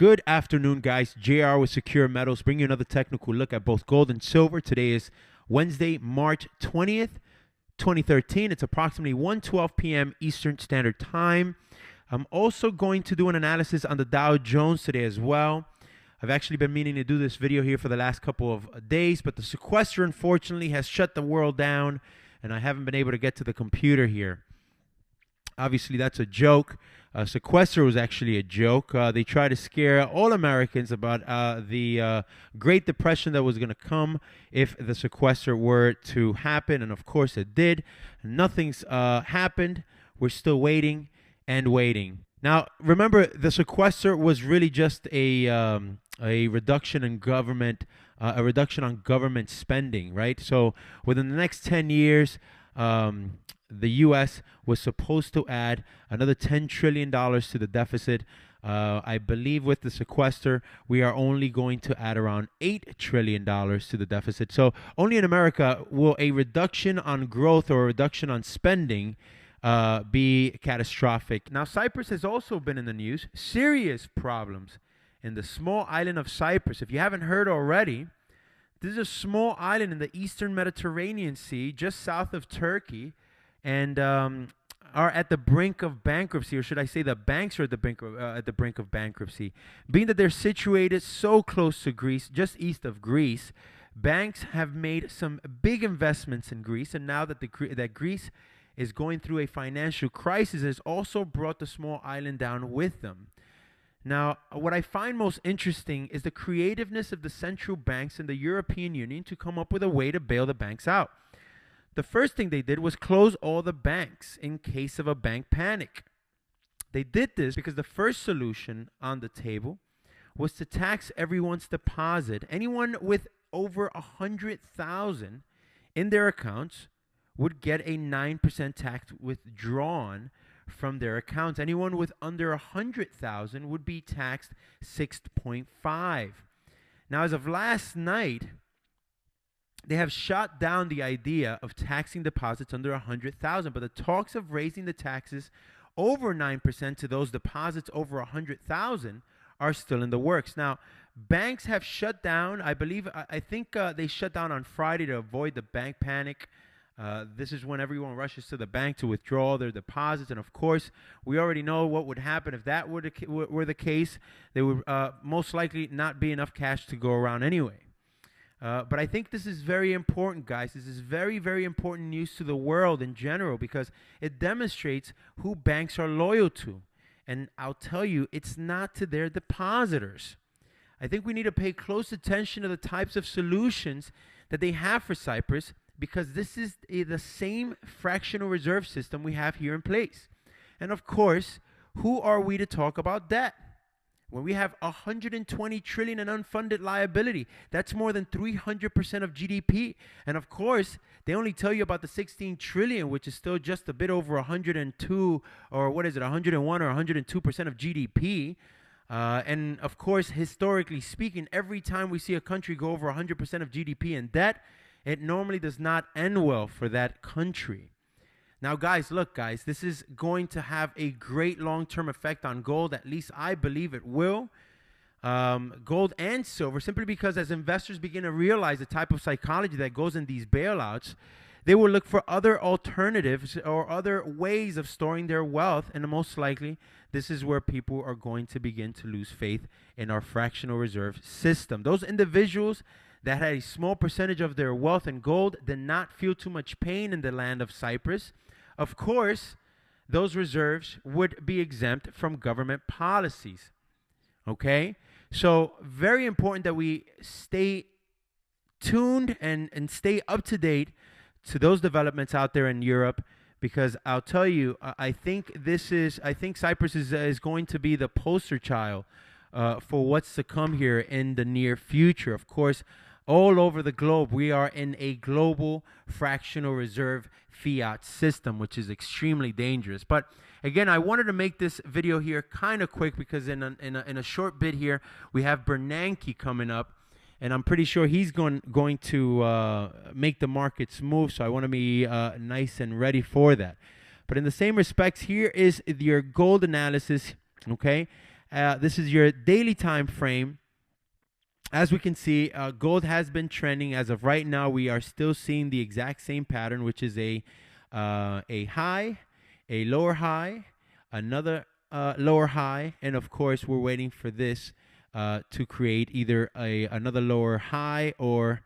Good afternoon, guys. JR with Secure Metals, bringing you another technical look at both gold and silver. Today is Wednesday, March 20th, 2013. It's approximately 1:12 p.m. Eastern Standard Time. I'm also going to do an analysis on the Dow Jones today as well. I've actually been meaning to do this video here for the last couple of days, but the sequester, unfortunately, has shut the world down, and I haven't been able to get to the computer here. Obviously, that's a joke. Sequester was actually a joke. They tried to scare all Americans about the Great Depression that was going to come if the sequester were to happen, and of course it did. Nothing's happened. We're still waiting and waiting. Now, remember, the sequester was really just a reduction in government, a reduction on government spending, right? So within the next 10 years, the U.S. was supposed to add another $10 trillion to the deficit. I believe with the sequester, we are only going to add around $8 trillion to the deficit. So only in America will a reduction on growth or a reduction on spending be catastrophic. Now, Cyprus has also been in the news. Serious problems in the small island of Cyprus. If you haven't heard already, this is a small island in the eastern Mediterranean Sea, just south of Turkey, and are at the brink of bankruptcy, or should I say the banks are at the brink of bankruptcy. Being that they're situated so close to Greece, just east of Greece, banks have made some big investments in Greece, and now that that Greece is going through a financial crisis, has also brought the small island down with them. Now, what I find most interesting is the creativeness of the central banks in the European Union to come up with a way to bail the banks out. The first thing they did was close all the banks in case of a bank panic. They did this because the first solution on the table was to tax everyone's deposit. Anyone with over $100,000 in their accounts would get a 9% tax withdrawn from their accounts. Anyone with under $100,000 would be taxed 6.5. Now, as of last night, they have shot down the idea of taxing deposits under $100,000, but the talks of raising the taxes over 9% to those deposits over $100,000 are still in the works. Now, banks have shut down. I think they shut down on Friday to avoid the bank panic. This is when everyone rushes to the bank to withdraw their deposits. And of course, we already know what would happen if that were the case. There would most likely not be enough cash to go around anyway. But I think this is very important, guys. This is very, very important news to the world in general because it demonstrates who banks are loyal to. And I'll tell you, it's not to their depositors. I think we need to pay close attention to the types of solutions that they have for Cyprus, because this is the same fractional reserve system we have here in place. And of course, who are we to talk about debt? When we have 120 trillion in unfunded liability, that's more than 300% of GDP. And of course, they only tell you about the 16 trillion, which is still just a bit over 102, or what is it, 101 or 102% of GDP. And of course, historically speaking, every time we see a country go over 100% of GDP in debt, it normally does not end well for that country. Now, guys, look, guys, this is going to have a great long-term effect on gold. At least I believe it will. Gold and silver, simply because as investors begin to realize the type of psychology that goes in these bailouts, they will look for other alternatives or other ways of storing their wealth. And most likely, this is where people are going to begin to lose faith in our fractional reserve system. Those individuals that had a small percentage of their wealth in gold did not feel too much pain in the land of Cyprus. Of course, those reserves would be exempt from government policies. Okay? So very important that we stay tuned and stay up to date to those developments out there in Europe, because I'll tell you, I think Cyprus is going to be the poster child for what's to come here in the near future. Of course, all over the globe, we are in a global fractional reserve fiat system, which is extremely dangerous. But again, I wanted to make this video here kind of quick because in a short bit here, we have Bernanke coming up, and I'm pretty sure he's going to make the markets move. So I want to be nice and ready for that. But in the same respects, here is your gold analysis, okay? This is your daily time frame. As we can see, gold has been trending. As of right now, we are still seeing the exact same pattern, which is a high, a lower high, another lower high, and of course, we're waiting for this to create either another lower high, or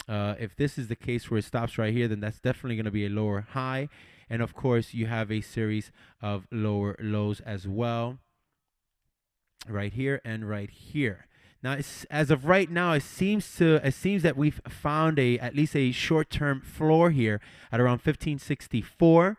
if this is the case where it stops right here, then that's definitely going to be a lower high. And of course, you have a series of lower lows as well, right here and right here. Now, as of right now, it seems that we've found at least a short-term floor here at around 1564.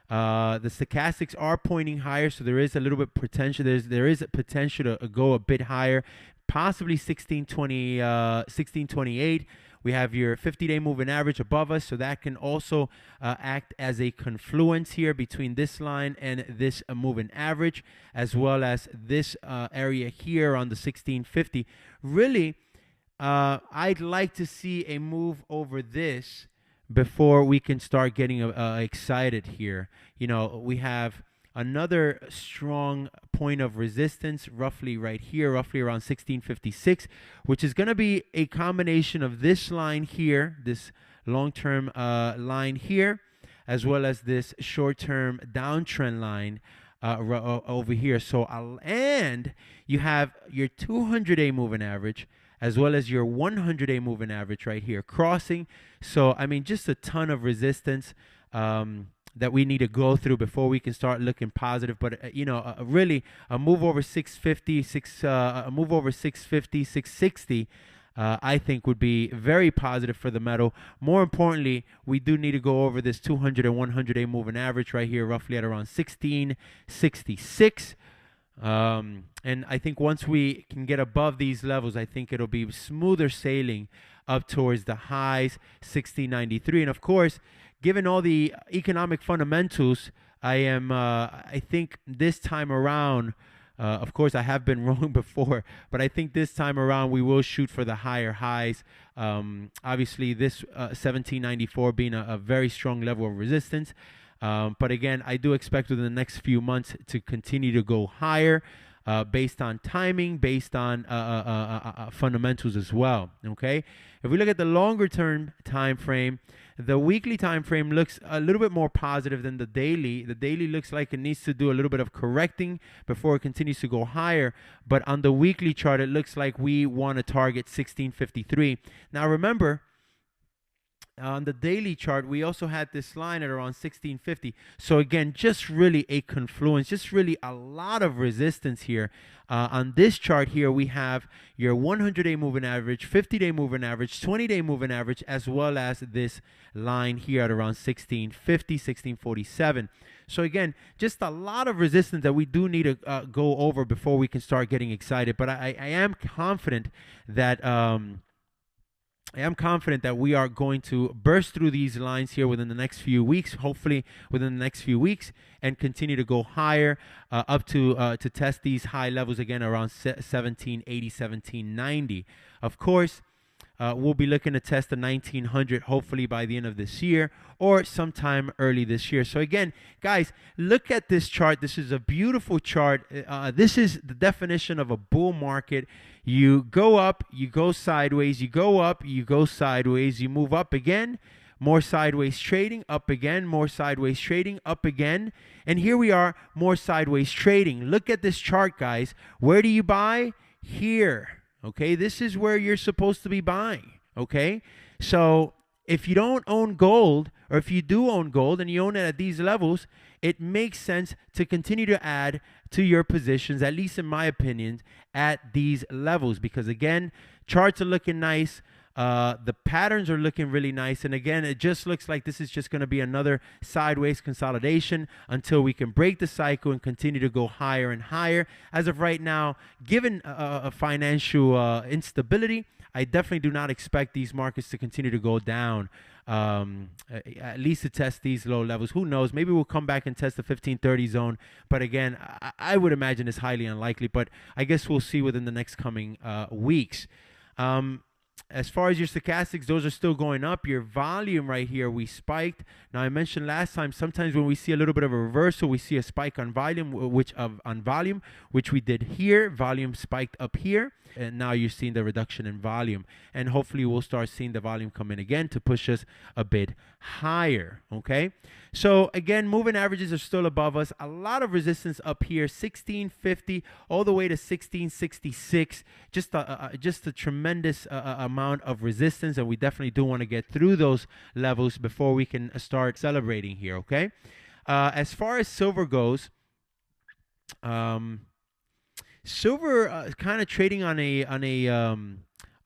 The stochastics are pointing higher, so there is a little bit potential. There is a potential to go a bit higher, possibly 1620, 1628. We have your 50-day moving average above us, so that can also act as a confluence here between this line and this moving average, as well as this area here on the 1650. Really, I'd like to see a move over this before we can start getting excited here. You know, we have another strong point of resistance roughly right here, roughly around 1656, which is going to be a combination of this line here, this long-term line here, as well as this short-term downtrend line over here. So, and you have your 200-day moving average, as well as your 100-day moving average right here crossing. So, I mean, just a ton of resistance that we need to go through before we can start looking positive. But, you know, really a move over 650, a move over 650, 660, I think would be very positive for the metal. More importantly, we do need to go over this 200 and 100-day moving average right here, roughly at around 1666. And I think once we can get above these levels, I think it'll be smoother sailing up towards the highs, 1693. And of course, given all the economic fundamentals, I think this time around, of course, I have been wrong before, but I think this time around we will shoot for the higher highs. Obviously, this 1794 being a very strong level of resistance. But again, I do expect within the next few months to continue to go higher based on timing, based on fundamentals as well. Okay, if we look at the longer term time frame, the weekly time frame looks a little bit more positive than the daily. The daily looks like it needs to do a little bit of correcting before it continues to go higher. But on the weekly chart, it looks like we want to target 1653. Now remember, on the daily chart, we also had this line at around 1650. So again, just really a confluence, just really a lot of resistance here. On this chart here, we have your 100-day moving average, 50-day moving average, 20-day moving average, as well as this line here at around 1650, 1647. So again, just a lot of resistance that we do need to go over before we can start getting excited. But I am confident that we are going to burst through these lines here within the next few weeks, hopefully within the next few weeks, and continue to go higher up to test these high levels again around 1780, 1790. Of course, we'll be looking to test the 1900 hopefully by the end of this year or sometime early this year. So again, guys, look at this chart. This is a beautiful chart. This is the definition of a bull market. You go up, you go sideways, you go up, you go sideways, you move up again, more sideways trading, up again, more sideways trading, up again. And here we are, more sideways trading. Look at this chart, guys. Where do you buy? Here. Okay, this is where you're supposed to be buying. Okay, so if you don't own gold, or if you do own gold and you own it at these levels, it makes sense to continue to add to your positions, at least in my opinion, at these levels. Because again, charts are looking nice. The patterns are looking really nice. And again, it just looks like this is just going to be another sideways consolidation until we can break the cycle and continue to go higher and higher. As of right now, given a financial instability, I definitely do not expect these markets to continue to go down, at least to test these low levels. Who knows? Maybe we'll come back and test the 1530 zone. But again, I would imagine it's highly unlikely. But I guess we'll see within the next coming weeks. As far as your stochastics, those are still going up. Your volume right here, we spiked. Now I mentioned last time, sometimes when we see a little bit of a reversal, we see a spike on volume, which we did here. Volume spiked up here, and now you're seeing the reduction in volume. And hopefully we'll start seeing the volume come in again to push us a bit higher. Okay. So again, moving averages are still above us. A lot of resistance up here, 1650 all the way to 1666. Just a tremendous amount of resistance, and we definitely do want to get through those levels before we can start celebrating here. Okay. As far as silver goes, silver kind of trading on a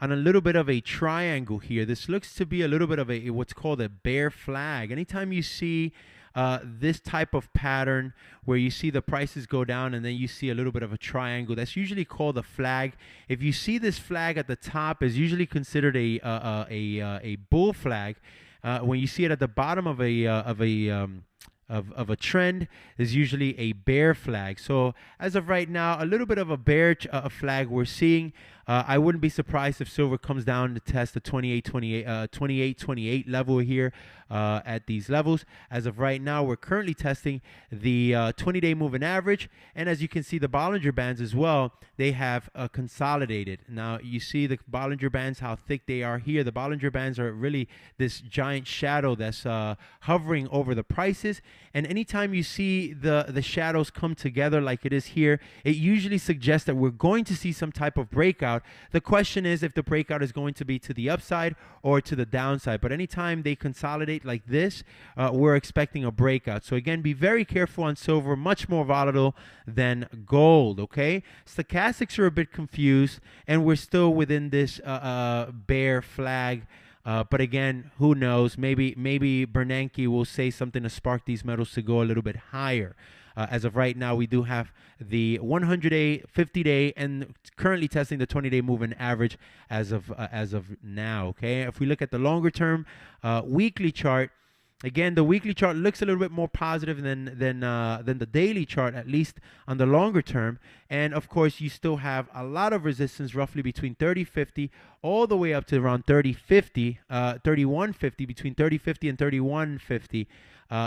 little bit of a triangle here. This looks to be a little bit of a what's called a bear flag. Anytime you see this type of pattern where you see the prices go down and then you see a little bit of a triangle, that's usually called a flag. If you see this flag at the top, is usually considered a bull flag. When you see it at the bottom of a trend, is usually a bear flag. So as of right now, a little bit of a bear flag we're seeing. I wouldn't be surprised if silver comes down to test the 28.28 level here at these levels. As of right now, we're currently testing the 20-day moving average, and as you can see, the Bollinger Bands as well, they have consolidated. Now you see the Bollinger Bands, how thick they are here. The Bollinger Bands are really this giant shadow that's hovering over the prices, and anytime you see the shadows come together like it is here, it usually suggests that we're going to see some type of breakout. The question is if the breakout is going to be to the upside or to the downside. But anytime they consolidate like this, we're expecting a breakout. So again, be very careful on silver, much more volatile than gold, okay? Stochastics are a bit confused, and we're still within this bear flag. But again, who knows? Maybe Bernanke will say something to spark these metals to go a little bit higher. As of right now, we do have the 100-day, 50-day, and currently testing the 20-day moving average as of now. Okay, if we look at the longer term weekly chart, again, the weekly chart looks a little bit more positive than the daily chart, at least on the longer term. And of course, you still have a lot of resistance, roughly between 30.50 all the way up to around 30.50, 31.50, between 30.50 and 31.50.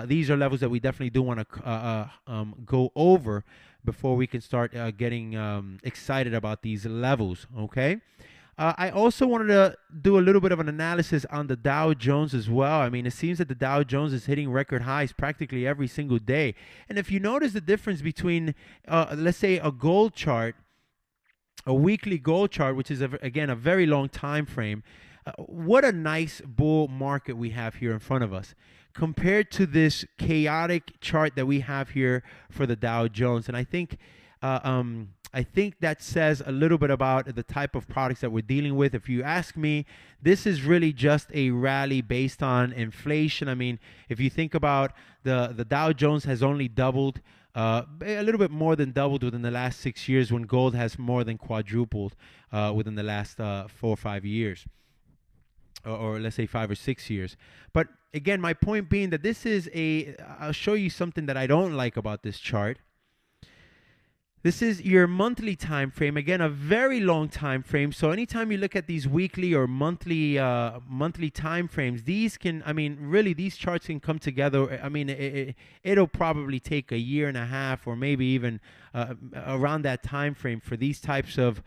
These are levels that we definitely do want to go over before we can start getting excited about these levels. Okay. I also wanted to do a little bit of an analysis on the Dow Jones as well. I mean, it seems that the Dow Jones is hitting record highs practically every single day. And if you notice the difference between, let's say, a gold chart, a weekly gold chart, which is, again, a very long time frame, what a nice bull market we have here in front of us compared to this chaotic chart that we have here for the Dow Jones. And I think that says a little bit about the type of products that we're dealing with. If you ask me, this is really just a rally based on inflation. I mean, if you think about the Dow Jones has only doubled, a little bit more than doubled within the last 6 years, when gold has more than quadrupled within the last 4 or 5 years. Or let's say 5 or 6 years. But again, my point being that this is I'll show you something that I don't like about this chart. This is your monthly time frame. Again, a very long time frame. So anytime you look at these weekly or monthly time frames, these can, I mean, really, these charts can come together. I mean, it'll probably take a year and a half, or maybe even around that time frame for these types of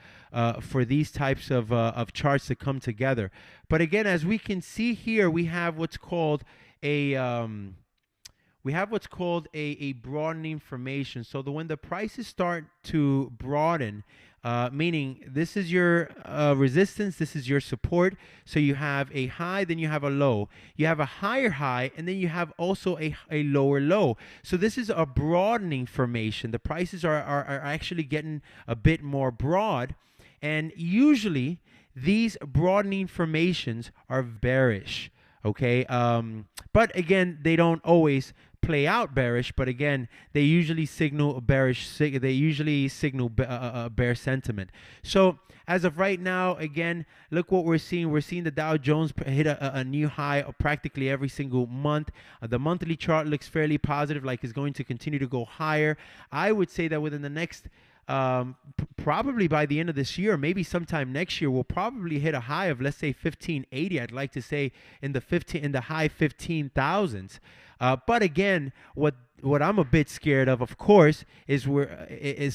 charts to come together. But again, as we can see here, we have what's called a broadening formation. So when the prices start to broaden, meaning this is your resistance, this is your support. So you have a high, then you have a low. You have a higher high, and then you have also a lower low. So this is a broadening formation. The prices are actually getting a bit more broad, and usually these broadening formations are bearish. Okay, but again, they don't always play out bearish, but again, they usually signal bearish. They usually signal bear sentiment. So as of right now, again, look what we're seeing. We're seeing the Dow Jones hit a new high practically every single month. The monthly chart looks fairly positive, like it's going to continue to go higher. I would say that within the next probably by the end of this year, maybe sometime next year, we'll probably hit a high of, let's say, 1580. I'd like to say in the high 15,000s. But again, what I'm a bit scared of course, is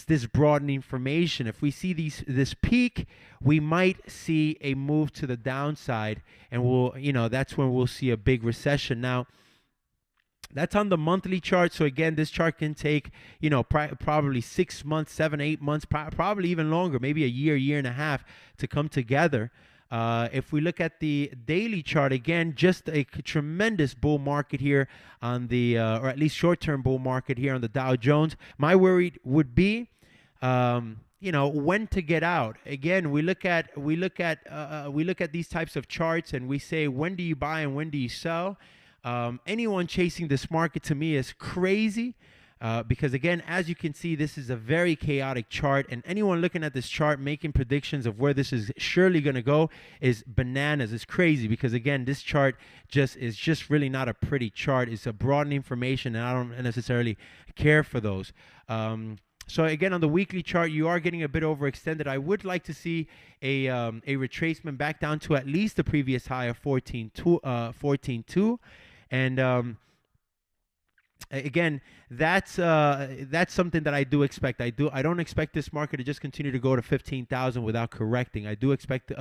this broadening formation. If we see this peak, we might see a move to the downside, and that's when we'll see a big recession. Now, that's on the monthly chart. So again, this chart can take, probably 6 months, 7, 8 months, probably even longer, maybe a year and a half to come together. If we look at the daily chart, again, just a tremendous bull market here on the, or at least short-term bull market here on the Dow Jones. My worry would be, when to get out. Again, we look at these types of charts and we say, when do you buy and when do you sell? Anyone chasing this market to me is crazy. Because again, as you can see, this is a very chaotic chart, and anyone looking at this chart making predictions of where this is surely going to go is bananas. It's crazy, because again, this chart is just really not a pretty chart. It's a broadening formation, and I don't necessarily care for those. So again, on the weekly chart, you are getting a bit overextended. I would like to see a retracement back down to at least the previous high of 14.2, and again, that's something that I do expect. I don't expect this market to just continue to go to 15,000 without correcting. I do expect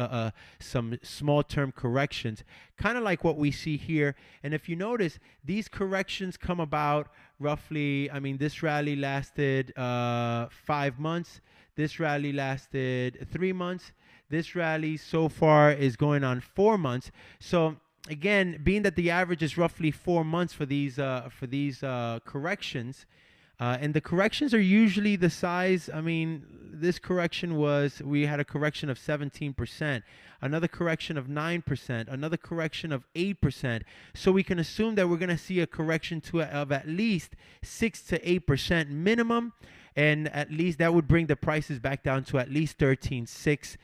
some small-term corrections, kind of like what we see here. And if you notice, these corrections come about roughly. I mean, this rally lasted 5 months. This rally lasted 3 months. This rally so far is going on 4 months. So again, being that the average is roughly 4 months for these corrections, and the corrections are usually the size. I mean, this correction we had a correction of 17%, another correction of 9%, another correction of 8%. So we can assume that we're going to see a correction of at least 6 to 8% minimum, and at least that would bring the prices back down to at least 13.6.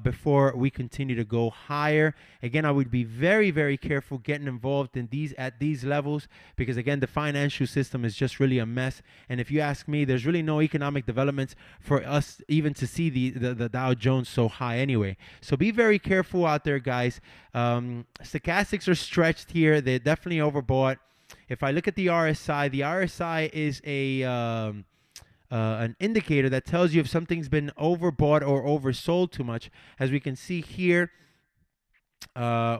Before we continue to go higher. Again, I would be very, very careful getting involved in at these levels, because again, the financial system is just really a mess. And if you ask me, there's really no economic developments for us even to see the Dow Jones so high anyway. So be very careful out there, guys. Stochastics are stretched here. They're definitely overbought. If I look at the RSI is an indicator that tells you if something's been overbought or oversold too much. As we can see here,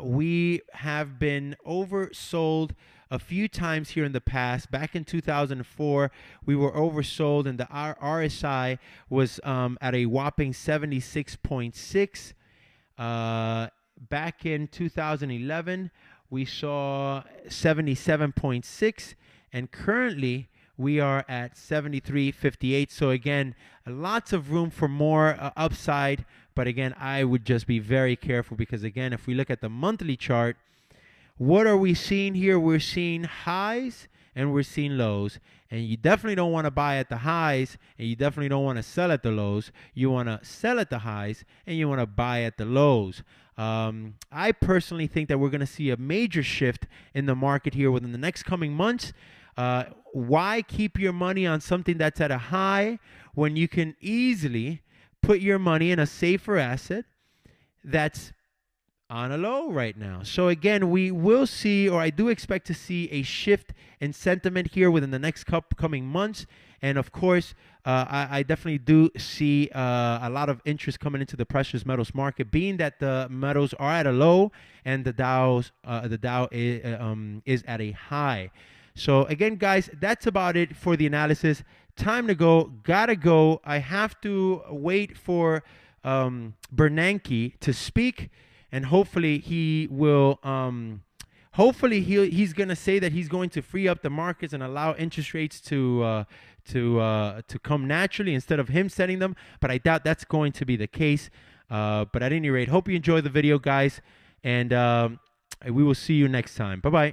we have been oversold a few times here in the past. Back in 2004, we were oversold, and the RSI was at a whopping 76.6. Back in 2011, we saw 77.6, and currently we are at 73.58. So again, lots of room for more upside. But again, I would just be very careful, because again, if we look at the monthly chart, what are we seeing here? We're seeing highs and we're seeing lows. And you definitely don't want to buy at the highs, and you definitely don't want to sell at the lows. You want to sell at the highs, and you want to buy at the lows. I personally think that we're going to see a major shift in the market here within the next coming months. Why keep your money on something that's at a high when you can easily put your money in a safer asset that's on a low right now? So again, we will see, or I do expect to see, a shift in sentiment here within the next coming months. And of course, I definitely do see a lot of interest coming into the precious metals market, being that the metals are at a low and the Dow is at a high. So again, guys, that's about it for the analysis. Time to go. Gotta go. I have to wait for Bernanke to speak, and hopefully he will. Hopefully he's going to say that he's going to free up the markets and allow interest rates to come naturally instead of him setting them. But I doubt that's going to be the case. But at any rate, hope you enjoy the video, guys, and we will see you next time. Bye bye.